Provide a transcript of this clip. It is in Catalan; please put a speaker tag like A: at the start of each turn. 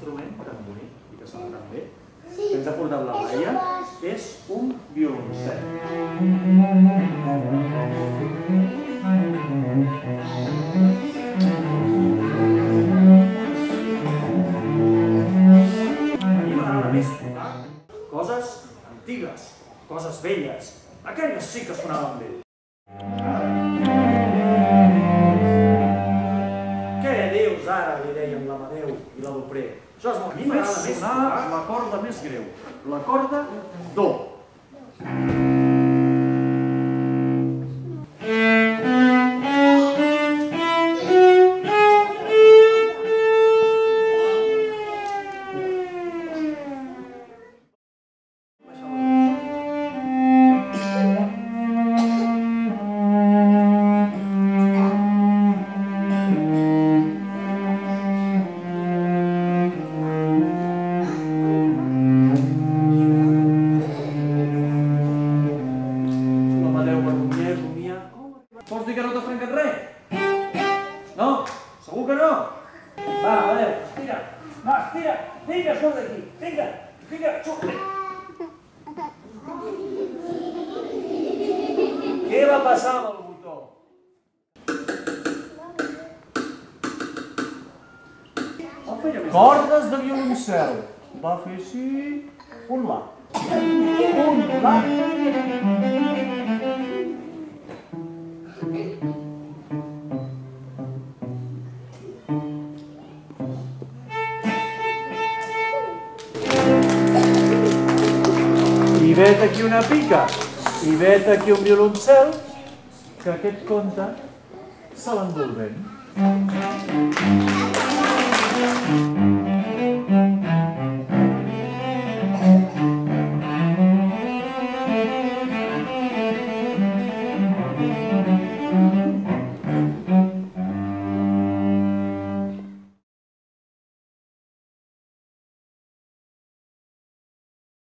A: instrument tan bonic i que sona tan bé, que ens ha portat la Laia, és un violoncel. A mi m'agrada més tocar coses antigues, coses velles. Aquelles sí que sonaven bé. Què dius ara, li deien l'Amadeu i la Dupré? Això és molt... A mi m'agrada més sonar la corda més greu, la corda do. Vols dir que no t'has trencat res? No? Segur que no? Va, Amadeu, estira. Va, estira. Vinga, surt d'aquí. Vinga, vinga, surt. Què va passar amb el botó? Cordes de violoncel. Va fer així... un la. Un la. I vet aquí una pica, i vet aquí un violoncel, que aquest conte se l'endú el vent.